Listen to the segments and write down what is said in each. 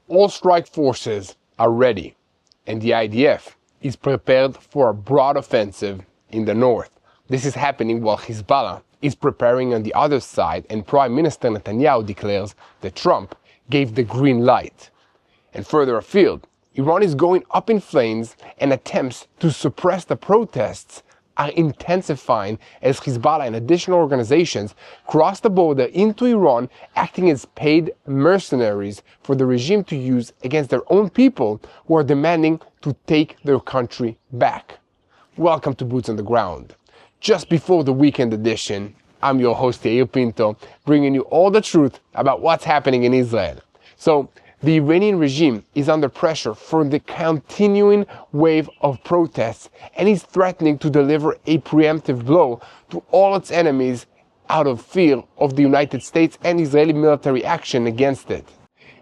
All strike forces are ready, and the IDF is prepared for a broad offensive in the north. This is happening while Hezbollah is preparing on the other side, and Prime Minister Netanyahu declares that Trump gave the green light. And further afield, Iran is going up in flames, and attempts to suppress the protests are intensifying as Hezbollah and additional organizations cross the border into Iran, acting as paid mercenaries for the regime to use against their own people who are demanding to take their country back. Welcome to Boots on the Ground. Just before the weekend edition, I'm your host Yair Pinto, bringing you all the truth about what's happening in Israel. So, the Iranian regime is under pressure for the continuing wave of protests, and is threatening to deliver a preemptive blow to all its enemies out of fear of the United States and Israeli military action against it.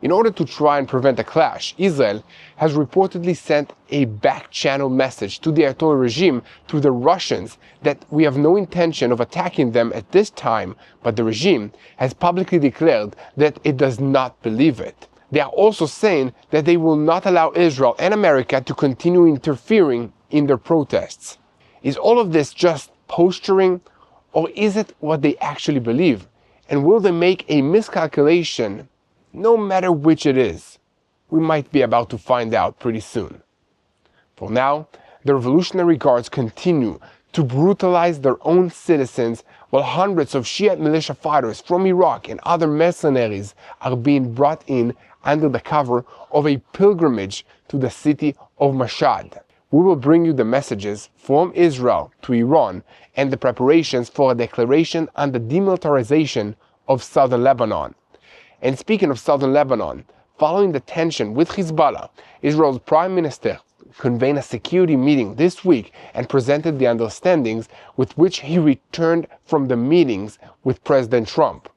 In order to try and prevent a clash, Israel has reportedly sent a back-channel message to the Ayatollah regime through the Russians that we have no intention of attacking them at this time, but the regime has publicly declared that it does not believe it. They are also saying that they will not allow Israel and America to continue interfering in their protests. Is all of this just posturing, or is it what they actually believe? And will they make a miscalculation, no matter which it is? We might be about to find out pretty soon. For now, the Revolutionary Guards continue to brutalize their own citizens, while hundreds of Shiite militia fighters from Iraq and other mercenaries are being brought in under the cover of a pilgrimage to the city of Mashhad. We will bring you the messages from Israel to Iran and the preparations for a declaration on the demilitarization of southern Lebanon. And speaking of southern Lebanon, following the tension with Hezbollah, Israel's Prime Minister convened a security meeting this week and presented the understandings with which he returned from the meetings with President Trump.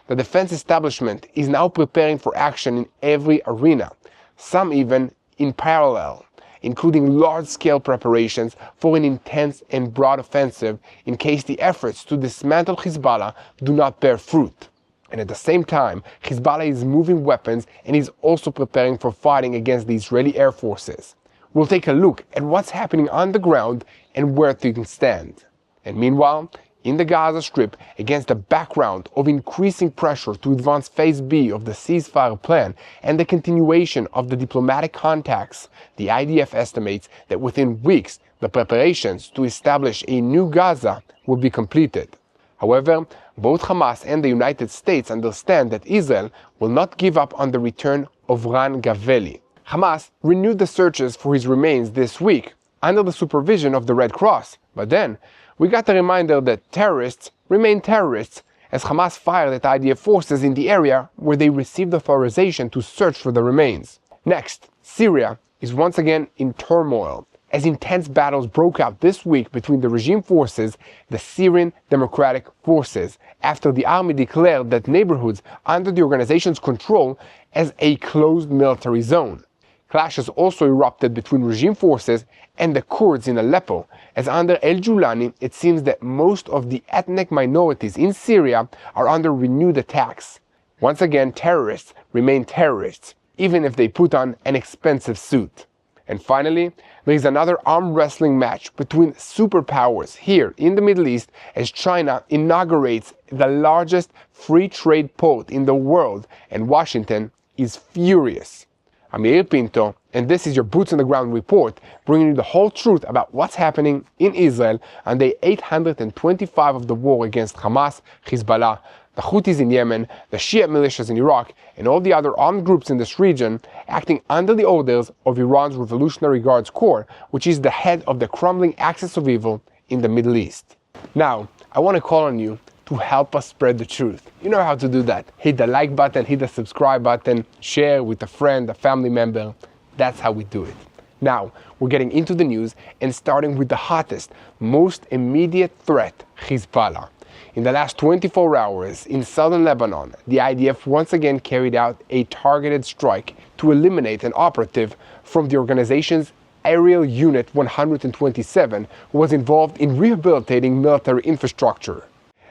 The defense establishment is now preparing for action in every arena, some even in parallel, including large-scale preparations for an intense and broad offensive in case the efforts to dismantle Hezbollah do not bear fruit. And at the same time, Hezbollah is moving weapons and is also preparing for fighting against the Israeli air forces. We'll take a look at what's happening on the ground and where things stand. And meanwhile, in the Gaza Strip, against the background of increasing pressure to advance Phase B of the ceasefire plan and the continuation of the diplomatic contacts, the IDF estimates that within weeks the preparations to establish a new Gaza will be completed. However, both Hamas and the United States understand that Israel will not give up on the return of Ran Gaveli. Hamas renewed the searches for his remains this week under the supervision of the Red Cross, but then we got the reminder that terrorists remain terrorists as Hamas fired at IDF forces in the area where they received authorization to search for the remains. Next, Syria is once again in turmoil as intense battles broke out this week between the regime forces, the Syrian Democratic Forces, after the army declared that neighborhoods under the organization's control as a closed military zone. Clashes also erupted between regime forces and the Kurds in Aleppo, as under El-Julani it seems that most of the ethnic minorities in Syria are under renewed attacks. Once again, terrorists remain terrorists, even if they put on an expensive suit. And finally, there is another arm wrestling match between superpowers here in the Middle East as China inaugurates the largest free trade port in the world, and Washington is furious. I'm Yair Pinto, and this is your Boots on the Ground report, bringing you the whole truth about what's happening in Israel on day 825 of the war against Hamas, Hezbollah, the Houthis in Yemen, the Shiite militias in Iraq, and all the other armed groups in this region acting under the orders of Iran's Revolutionary Guards Corps, which is the head of the crumbling axis of evil in the Middle East. Now, I want to call on you to help us spread the truth. You know how to do that. Hit the like button, hit the subscribe button, share with a friend, a family member. That's how we do it. Now, we're getting into the news and starting with the hottest, most immediate threat, Hezbollah. In the last 24 hours, in southern Lebanon, the IDF once again carried out a targeted strike to eliminate an operative from the organization's Aerial Unit 127 who was involved in rehabilitating military infrastructure.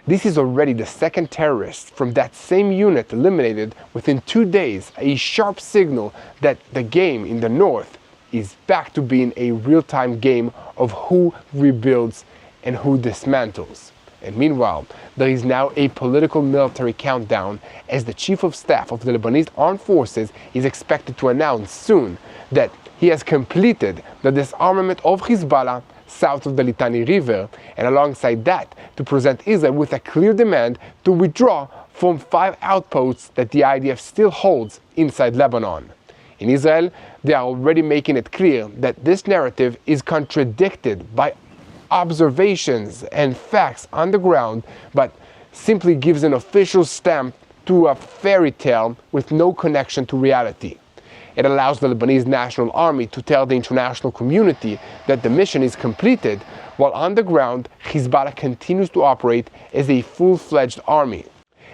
This is already the second terrorist from that same unit eliminated within 2 days, a sharp signal that the game in the north is back to being a real-time game of who rebuilds and who dismantles. And meanwhile, there is now a political military countdown as the Chief of Staff of the Lebanese Armed Forces is expected to announce soon that he has completed the disarmament of Hezbollah south of the Litani River, and alongside that, to present Israel with a clear demand to withdraw from 5 outposts that the IDF still holds inside Lebanon. In Israel, they are already making it clear that this narrative is contradicted by observations and facts on the ground, but simply gives an official stamp to a fairy tale with no connection to reality. It allows the Lebanese National Army to tell the international community that the mission is completed, while on the ground, Hezbollah continues to operate as a full-fledged army.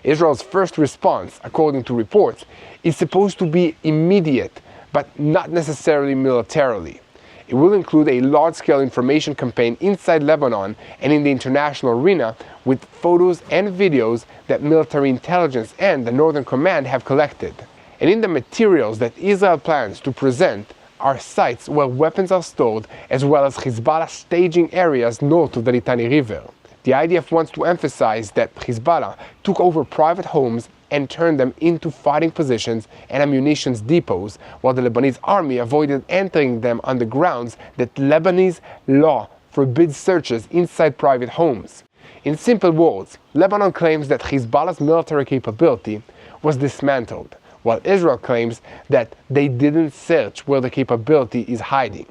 Israel's first response, according to reports, is supposed to be immediate, but not necessarily militarily. It will include a large-scale information campaign inside Lebanon and in the international arena with photos and videos that military intelligence and the Northern Command have collected. And in the materials that Israel plans to present are sites where weapons are stored, as well as Hezbollah staging areas north of the Litani River. The IDF wants to emphasize that Hezbollah took over private homes and turned them into fighting positions and ammunition depots, while the Lebanese army avoided entering them on the grounds that Lebanese law forbids searches inside private homes. In simple words, Lebanon claims that Hezbollah's military capability was dismantled, while Israel claims that they didn't search where the capability is hiding.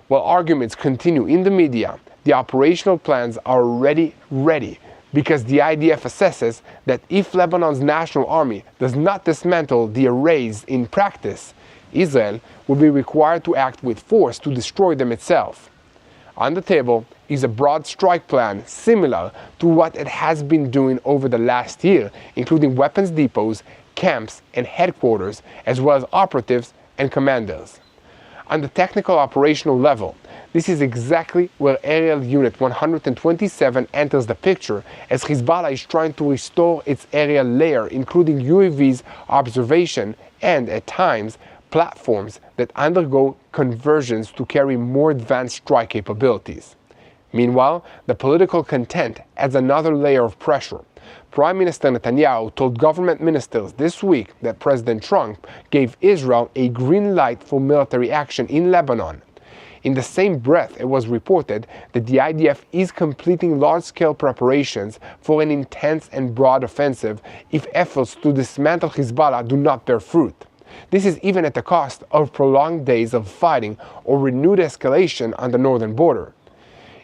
While arguments continue in the media, the operational plans are already ready, because the IDF assesses that if Lebanon's National Army does not dismantle the arrays in practice, Israel will be required to act with force to destroy them itself. On the table is a broad strike plan similar to what it has been doing over the last year, including weapons depots, camps, and headquarters, as well as operatives and commanders. On the technical operational level, this is exactly where Aerial Unit 127 enters the picture, as Hezbollah is trying to restore its aerial layer, including UAVs, observation, and, at times, platforms that undergo conversions to carry more advanced strike capabilities. Meanwhile, the political content adds another layer of pressure. Prime Minister Netanyahu told government ministers this week that President Trump gave Israel a green light for military action in Lebanon. In the same breath, it was reported that the IDF is completing large-scale preparations for an intense and broad offensive if efforts to dismantle Hezbollah do not bear fruit. This is even at the cost of prolonged days of fighting or renewed escalation on the northern border.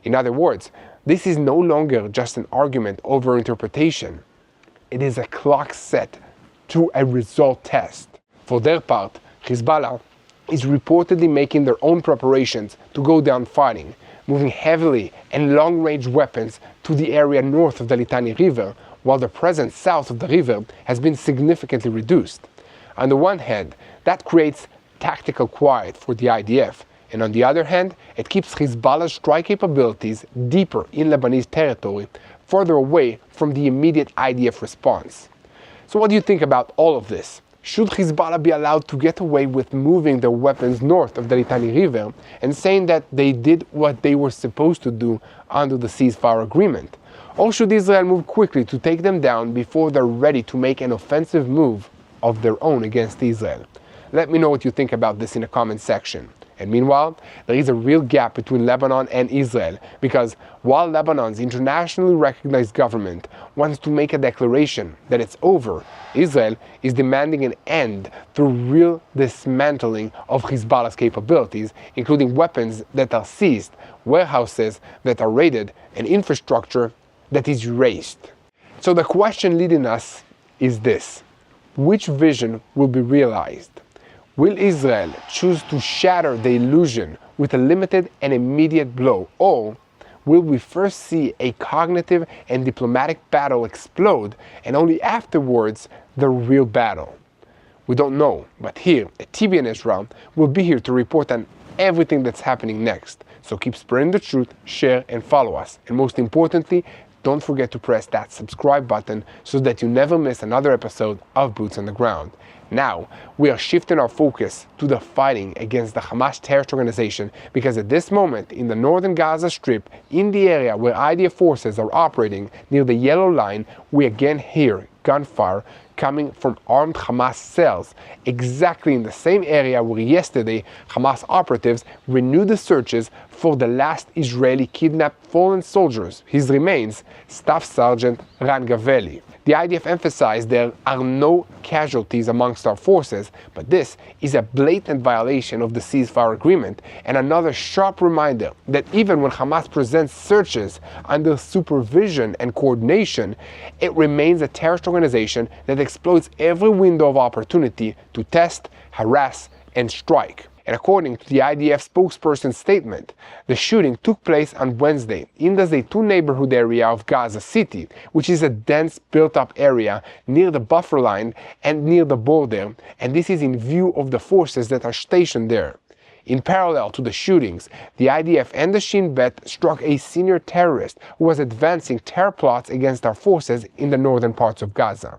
In other words, this is no longer just an argument over interpretation. It is a clock set to a result test. For their part, Hezbollah is reportedly making their own preparations to go down fighting, moving heavily and long-range weapons to the area north of the Litani River, while the presence south of the river has been significantly reduced. On the one hand, that creates tactical quiet for the IDF, and on the other hand, it keeps Hezbollah's strike capabilities deeper in Lebanese territory, further away from the immediate IDF response. So what do you think about all of this? Should Hezbollah be allowed to get away with moving their weapons north of the Litani River and saying that they did what they were supposed to do under the ceasefire agreement? Or should Israel move quickly to take them down before they're ready to make an offensive move of their own against Israel? Let me know what you think about this in the comment section. And meanwhile, there is a real gap between Lebanon and Israel, because while Lebanon's internationally recognized government wants to make a declaration that it's over, Israel is demanding an end through real dismantling of Hezbollah's capabilities, including weapons that are seized, warehouses that are raided, and infrastructure that is erased. So the question leading us is this: which vision will be realized? Will Israel choose to shatter the illusion with a limited and immediate blow, or will we first see a cognitive and diplomatic battle explode, and only afterwards the real battle? We don't know, but here at TBN Israel, we'll be here to report on everything that's happening next. So keep spreading the truth, share and follow us. And most importantly, don't forget to press that subscribe button so that you never miss another episode of Boots on the Ground. Now, we are shifting our focus to the fighting against the Hamas terrorist organization because at this moment in the northern Gaza Strip, in the area where IDF forces are operating near the yellow line, we again hear gunfire coming from armed Hamas cells, exactly in the same area where yesterday Hamas operatives renewed the searches for the last Israeli kidnapped fallen soldiers, his remains, Staff Sergeant Ran Gaveli. The IDF emphasized there are no casualties amongst our forces, but this is a blatant violation of the ceasefire agreement and another sharp reminder that even when Hamas presents searches under supervision and coordination, it remains a terrorist organization that exploits every window of opportunity to test, harass, and strike. And according to the IDF spokesperson's statement, the shooting took place on Wednesday in the Zaytun neighborhood area of Gaza City, which is a dense built-up area near the buffer line and near the border, and this is in view of the forces that are stationed there. In parallel to the shootings, the IDF and the Shin Bet struck a senior terrorist who was advancing terror plots against our forces in the northern parts of Gaza.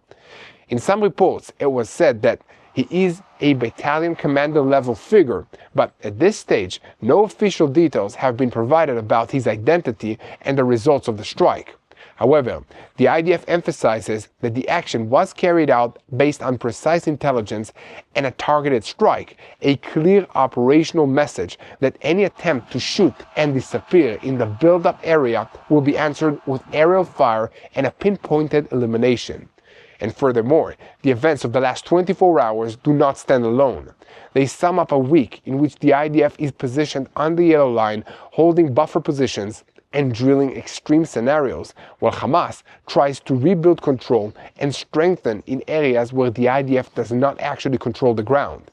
In some reports, it was said that he is a battalion commander level figure, but at this stage, no official details have been provided about his identity and the results of the strike. However, the IDF emphasizes that the action was carried out based on precise intelligence and a targeted strike, a clear operational message that any attempt to shoot and disappear in the build-up area will be answered with aerial fire and a pinpointed elimination. And furthermore, the events of the last 24 hours do not stand alone. They sum up a week in which the IDF is positioned on the yellow line, holding buffer positions and drilling extreme scenarios, while Hamas tries to rebuild control and strengthen in areas where the IDF does not actually control the ground.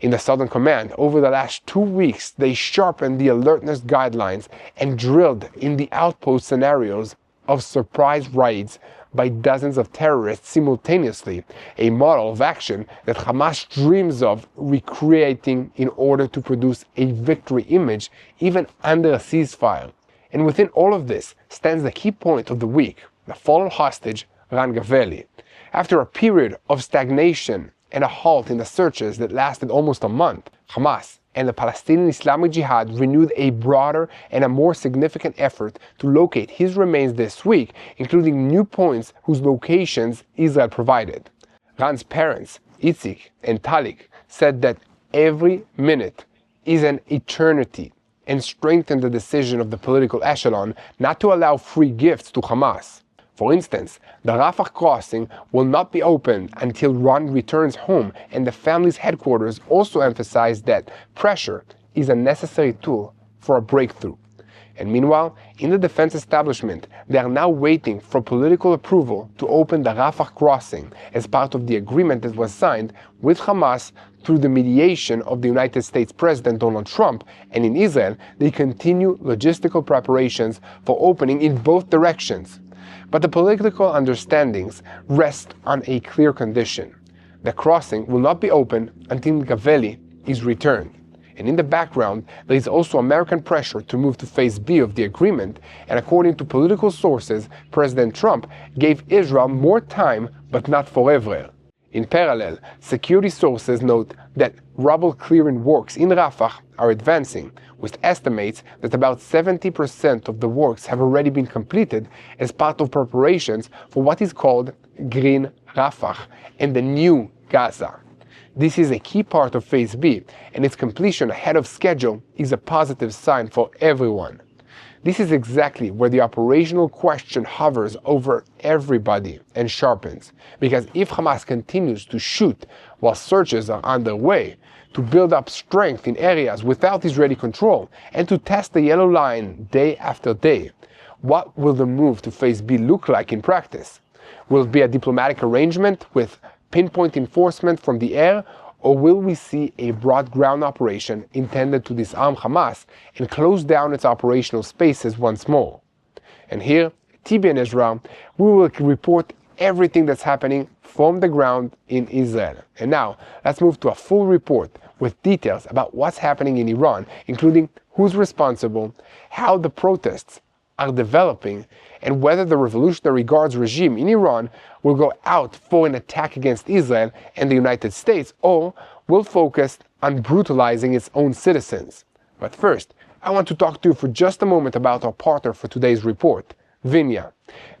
In the Southern Command, over the last 2 weeks, they sharpened the alertness guidelines and drilled in the outpost scenarios of surprise raids by dozens of terrorists simultaneously, a model of action that Hamas dreams of recreating in order to produce a victory image even under a ceasefire. And within all of this stands the key point of the week, the fallen hostage Ran Gaveli. After a period of stagnation and a halt in the searches that lasted almost a month, Hamas and the Palestinian Islamic Jihad renewed a broader and a more significant effort to locate his remains this week, including new points whose locations Israel provided. Ran's parents, Itzik and Talik, said that every minute is an eternity and strengthened the decision of the political echelon not to allow free gifts to Hamas. For instance, the Rafah crossing will not be opened until Ran returns home, and the family's headquarters also emphasized that pressure is a necessary tool for a breakthrough. And meanwhile, in the defense establishment, they are now waiting for political approval to open the Rafah crossing as part of the agreement that was signed with Hamas through the mediation of the United States President Donald Trump, and in Israel, they continue logistical preparations for opening in both directions. But the political understandings rest on a clear condition. The crossing will not be open until Gaveli is returned. And in the background, there is also American pressure to move to Phase B of the agreement, and according to political sources, President Trump gave Israel more time, but not forever. In parallel, security sources note that rubble clearing works in Rafah are advancing, with estimates that about 70% of the works have already been completed as part of preparations for what is called Green Rafah and the New Gaza. This is a key part of Phase B, and its completion ahead of schedule is a positive sign for everyone. This is exactly where the operational question hovers over everybody and sharpens, because if Hamas continues to shoot while searches are underway, to build up strength in areas without Israeli control, and to test the yellow line day after day, what will the move to Phase B look like in practice? Will it be a diplomatic arrangement with pinpoint enforcement from the air, or will we see a broad ground operation intended to disarm Hamas and close down its operational spaces once more? And here, TBN Israel, we will report everything that's happening from the ground in Israel. And now, let's move to a full report with details about what's happening in Iran, including who's responsible, how the protests are developing, and whether the Revolutionary Guards regime in Iran will go out for an attack against Israel and the United States, or will focus on brutalizing its own citizens. But first, I want to talk to you for just a moment about our partner for today's report, Vinya.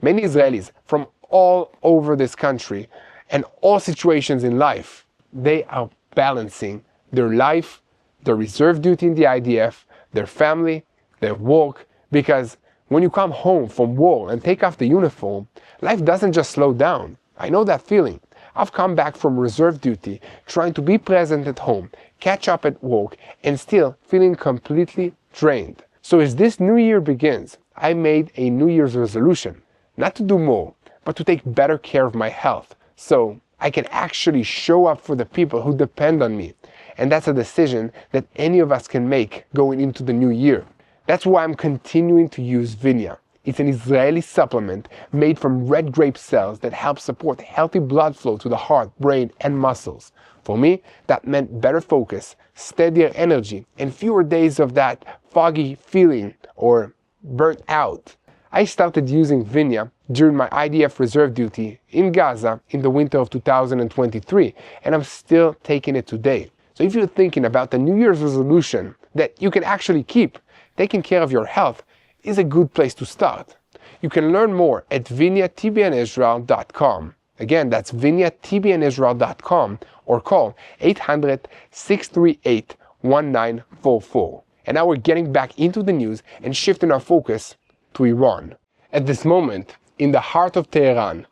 Many Israelis from all over this country and all situations in life, they are balancing their life, their reserve duty in the IDF, their family, their work, because when you come home from war and take off the uniform, life doesn't just slow down. I know that feeling. I've come back from reserve duty, trying to be present at home, catch up at work, and still feeling completely drained. So as this new year begins, I made a New Year's resolution, not to do more, but to take better care of my health, so I can actually show up for the people who depend on me. And that's a decision that any of us can make going into the new year. That's why I'm continuing to use Vinya. It's an Israeli supplement made from red grape cells that help support healthy blood flow to the heart, brain, and muscles. For me, that meant better focus, steadier energy, and fewer days of that foggy feeling or burnt out. I started using Vinya during my IDF reserve duty in Gaza in the winter of 2023, and I'm still taking it today. So if you're thinking about the New Year's resolution that you can actually keep, taking care of your health is a good place to start. You can learn more at vinyatbnisrael.com. Again, that's vinyatbnisrael.com, or call 800-638-1944. And now we're getting back into the news and shifting our focus to Iran. At this moment, in the heart of Tehran,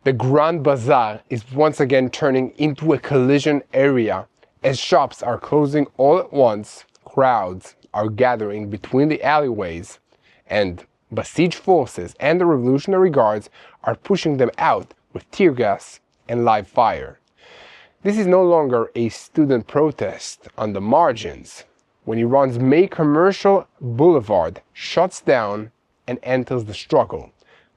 the Grand Bazaar is once again turning into a collision area as shops are closing all at once, crowds are gathering between the alleyways, and besieged forces and the Revolutionary Guards are pushing them out with tear gas and live fire. This is no longer a student protest on the margins, when Iran's main commercial boulevard shuts down and enters the struggle.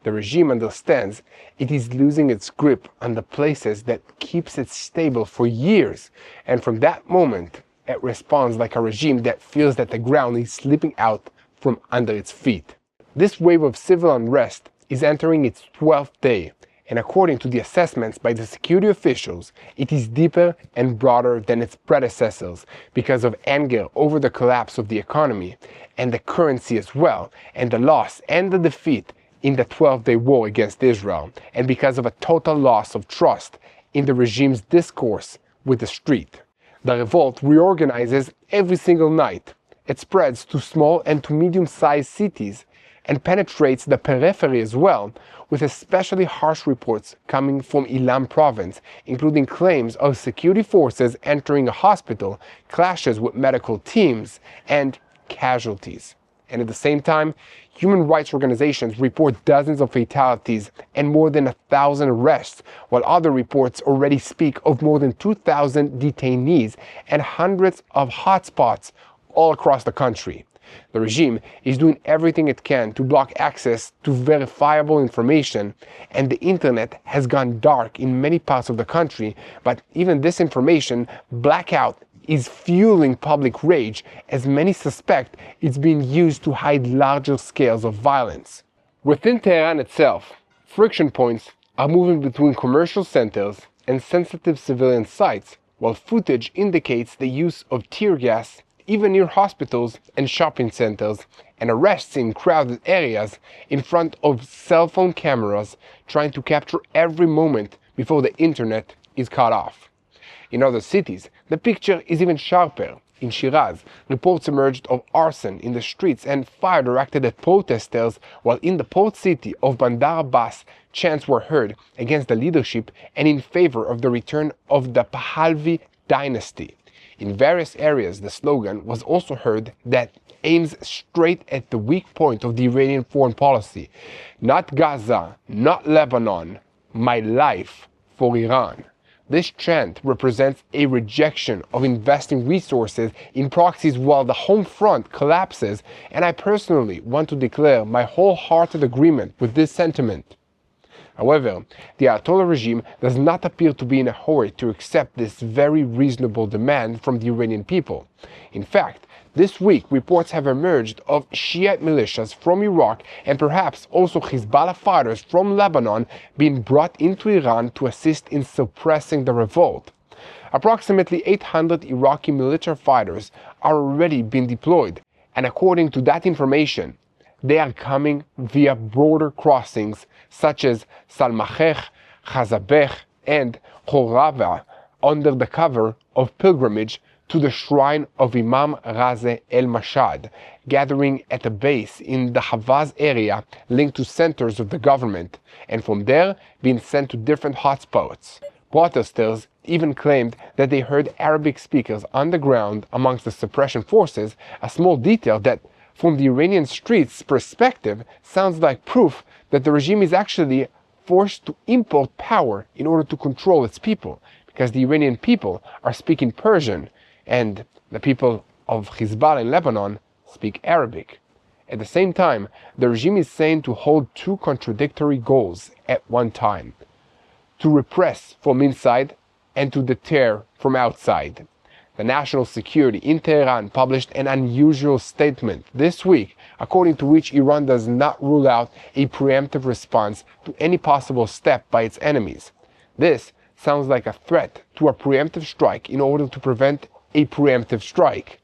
The regime understands it is losing its grip on the places that keeps it stable for years, and from that moment, it responds like a regime that feels that the ground is slipping out from under its feet. This wave of civil unrest is entering its 12th day, and according to the assessments by the security officials, it is deeper and broader than its predecessors because of anger over the collapse of the economy and the currency as well, and the loss and the defeat in the 12-day war against Israel, and because of a total loss of trust in the regime's discourse with the street. The revolt reorganizes every single night. It spreads to small and to medium-sized cities and penetrates the periphery as well, with especially harsh reports coming from Ilam province, including claims of security forces entering a hospital, clashes with medical teams, and casualties. And at the same time, human rights organizations report dozens of fatalities and more than 1,000 arrests, while other reports already speak of more than 2,000 detainees and hundreds of hotspots all across the country. The regime is doing everything it can to block access to verifiable information, and the internet has gone dark in many parts of the country, but even this information blackout is fueling public rage, as many suspect it's being used to hide larger scales of violence. Within Tehran itself, friction points are moving between commercial centers and sensitive civilian sites, while footage indicates the use of tear gas even near hospitals and shopping centers, and arrests in crowded areas in front of cell phone cameras trying to capture every moment before the internet is cut off. In other cities, the picture is even sharper. In Shiraz, reports emerged of arson in the streets and fire directed at protesters, while in the port city of Bandar Abbas, chants were heard against the leadership and in favor of the return of the Pahlavi dynasty. In various areas, the slogan was also heard that aims straight at the weak point of the Iranian foreign policy. Not Gaza, not Lebanon, my life for Iran. This chant represents a rejection of investing resources in proxies while the home front collapses, and I personally want to declare my wholehearted agreement with this sentiment. However, the Ayatollah regime does not appear to be in a hurry to accept this very reasonable demand from the Iranian people. In fact, this week, reports have emerged of Shiite militias from Iraq and perhaps also Hezbollah fighters from Lebanon being brought into Iran to assist in suppressing the revolt. Approximately 800 Iraqi military fighters are already being deployed, and according to that information, they are coming via border crossings such as Salmachech, Chazabech, and Khorava under the cover of pilgrimage to the shrine of Imam Raza el-Mashhad, gathering at a base in the Havaz area linked to centers of the government, and from there being sent to different hotspots. Protesters even claimed that they heard Arabic speakers on the ground amongst the suppression forces, a small detail that, from the Iranian streets' perspective, sounds like proof that the regime is actually forced to import power in order to control its people, because the Iranian people are speaking Persian, and the people of Hezbollah in Lebanon speak Arabic. At the same time, the regime is saying to hold two contradictory goals at one time: to repress from inside and to deter from outside. The National Security in Tehran published an unusual statement this week, according to which Iran does not rule out a preemptive response to any possible step by its enemies. This sounds like a threat to a preemptive strike in order to prevent a preemptive strike.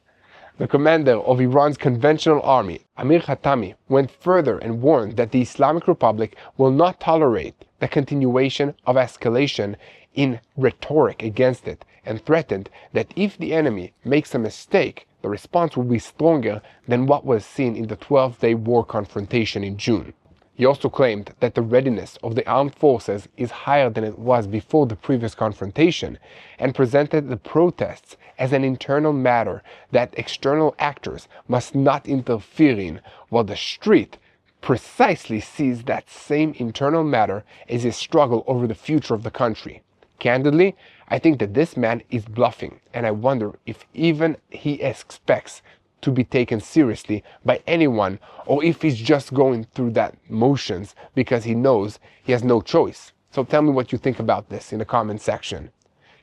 The commander of Iran's conventional army, Amir Khatami, went further and warned that the Islamic Republic will not tolerate the continuation of escalation in rhetoric against it, and threatened that if the enemy makes a mistake, the response will be stronger than what was seen in the 12-day war confrontation in June. He also claimed that the readiness of the armed forces is higher than it was before the previous confrontation, and presented the protests as an internal matter that external actors must not interfere in, while the street precisely sees that same internal matter as a struggle over the future of the country. Candidly, I think that this man is bluffing, and I wonder if even he expects to be taken seriously by anyone, or if he's just going through that motions because he knows he has no choice. So tell me what you think about this in the comment section.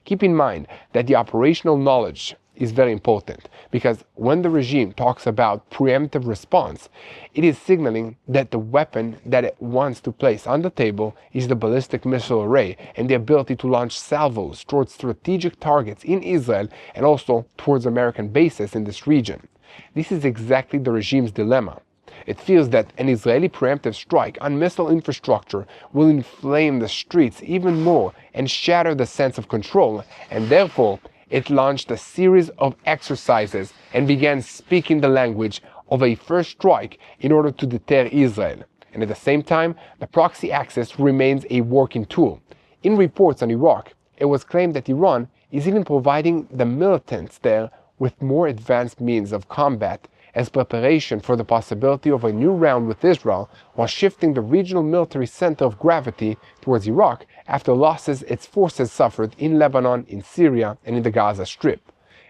Keep in mind that the operational knowledge is very important, because when the regime talks about preemptive response, it is signaling that the weapon that it wants to place on the table is the ballistic missile array and the ability to launch salvos towards strategic targets in Israel and also towards American bases in this region. This is exactly the regime's dilemma. It feels that an Israeli preemptive strike on missile infrastructure will inflame the streets even more and shatter the sense of control, and therefore it launched a series of exercises and began speaking the language of a first strike in order to deter Israel. And at the same time, the proxy axis remains a working tool. In reports on Iraq, it was claimed that Iran is even providing the militants there with more advanced means of combat as preparation for the possibility of a new round with Israel, while shifting the regional military center of gravity towards Iraq after losses its forces suffered in Lebanon, in Syria, and in the Gaza Strip.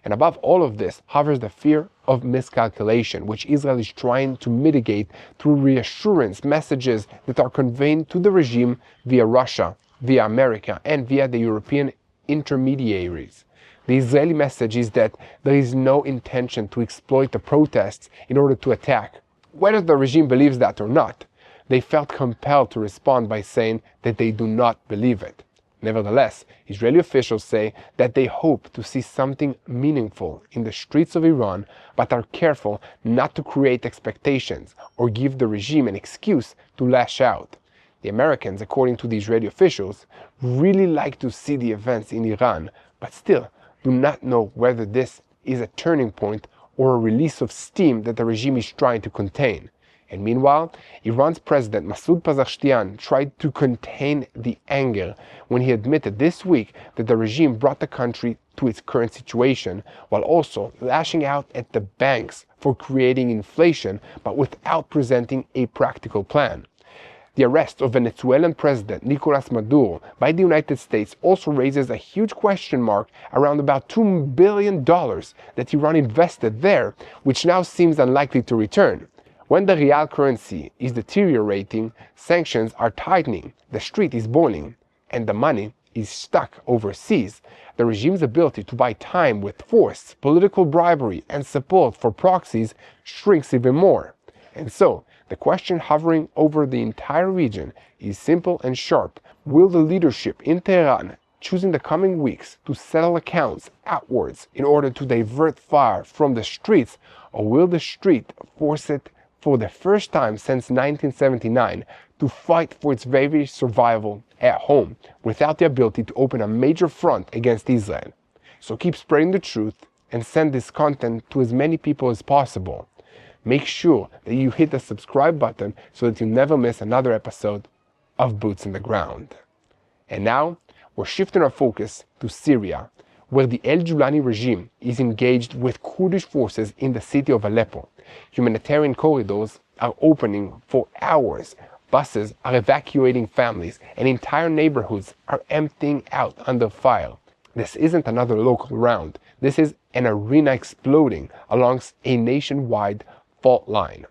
And above all of this hovers the fear of miscalculation, which Israel is trying to mitigate through reassurance messages that are conveyed to the regime via Russia, via America, and via the European intermediaries. The Israeli message is that there is no intention to exploit the protests in order to attack. Whether the regime believes that or not, they felt compelled to respond by saying that they do not believe it. Nevertheless, Israeli officials say that they hope to see something meaningful in the streets of Iran, but are careful not to create expectations or give the regime an excuse to lash out. The Americans, according to the Israeli officials, really like to see the events in Iran, but still do not know whether this is a turning point or a release of steam that the regime is trying to contain. And meanwhile, Iran's president Masoud Pezeshkian tried to contain the anger when he admitted this week that the regime brought the country to its current situation, while also lashing out at the banks for creating inflation, but without presenting a practical plan. The arrest of Venezuelan President Nicolas Maduro by the United States also raises a huge question mark around about $2 billion that Iran invested there, which now seems unlikely to return. When the real currency is deteriorating, sanctions are tightening, the street is boiling, and the money is stuck overseas, the regime's ability to buy time with force, political bribery, and support for proxies shrinks even more. And so, the question hovering over the entire region is simple and sharp. Will the leadership in Tehran choose in the coming weeks to settle accounts outwards in order to divert fire from the streets, or will the street force it for the first time since 1979 to fight for its very survival at home without the ability to open a major front against Israel? So keep spreading the truth and send this content to as many people as possible. Make sure that you hit the subscribe button so that you never miss another episode of Boots in the Ground. And now, we're shifting our focus to Syria, where the El-Julani regime is engaged with Kurdish forces in the city of Aleppo. Humanitarian corridors are opening for hours. Buses are evacuating families, and entire neighborhoods are emptying out under fire. This isn't another local round. This is an arena exploding along a nationwide fault line.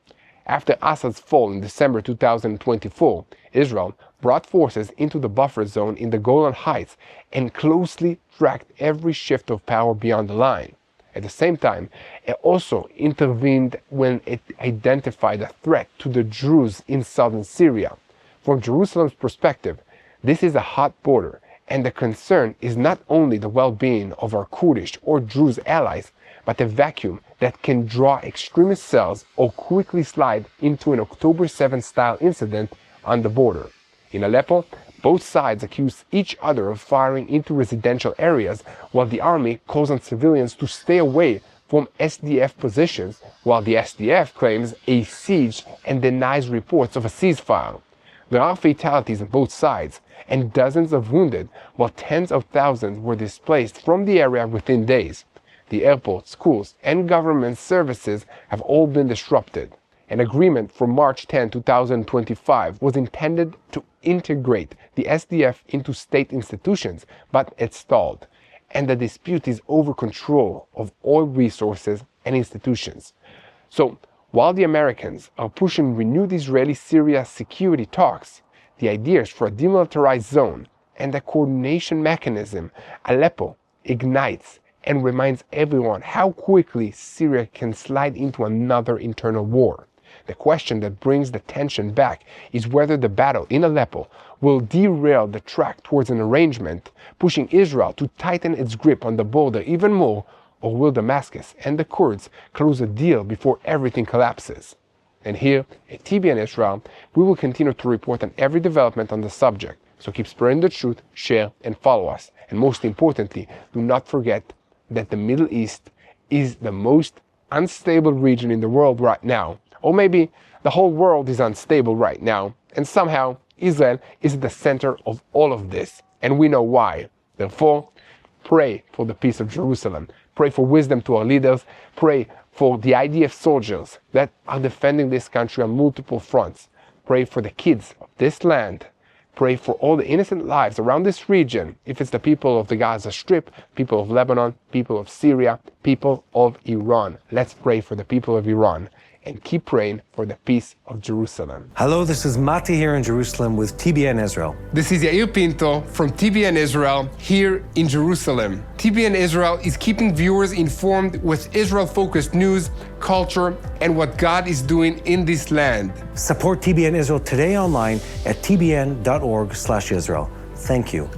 After Assad's fall in December 2024, Israel brought forces into the buffer zone in the Golan Heights and closely tracked every shift of power beyond the line. At the same time, it also intervened when it identified a threat to the Druze in southern Syria. From Jerusalem's perspective, this is a hot border, and the concern is not only the well-being of our Kurdish or Druze allies, but a vacuum that can draw extremist cells or quickly slide into an October 7th style incident on the border. In Aleppo, both sides accuse each other of firing into residential areas, while the army calls on civilians to stay away from SDF positions, while the SDF claims a siege and denies reports of a ceasefire. There are fatalities on both sides and dozens of wounded, while tens of thousands were displaced from the area within days. The airports, schools, and government services have all been disrupted. An agreement from March 10, 2025 was intended to integrate the SDF into state institutions, but it stalled. And the dispute is over control of oil resources and institutions. So, while the Americans are pushing renewed Israeli-Syria security talks, the ideas for a demilitarized zone and a coordination mechanism, Aleppo ignites and reminds everyone how quickly Syria can slide into another internal war. The question that brings the tension back is whether the battle in Aleppo will derail the track towards an arrangement, pushing Israel to tighten its grip on the border even more, or will Damascus and the Kurds close a deal before everything collapses? And here at TBN Israel, we will continue to report on every development on the subject. So keep spreading the truth, share, and follow us. And most importantly, do not forget that the Middle East is the most unstable region in the world right now. Or maybe the whole world is unstable right now, and somehow Israel is at the center of all of this, and we know why. Therefore, pray for the peace of Jerusalem. Pray for wisdom to our leaders. Pray for the IDF soldiers that are defending this country on multiple fronts. Pray for the kids of this land. Pray for all the innocent lives around this region, if it's the people of the Gaza Strip, people of Lebanon, people of Syria, people of Iran. Let's pray for the people of Iran and keep praying for the peace of Jerusalem. Hello, this is Mati here in Jerusalem with TBN Israel. This is Yair Pinto from TBN Israel here in Jerusalem. TBN Israel is keeping viewers informed with Israel-focused news, culture, and what God is doing in this land. Support TBN Israel today online at tbn.org/Israel. Thank you.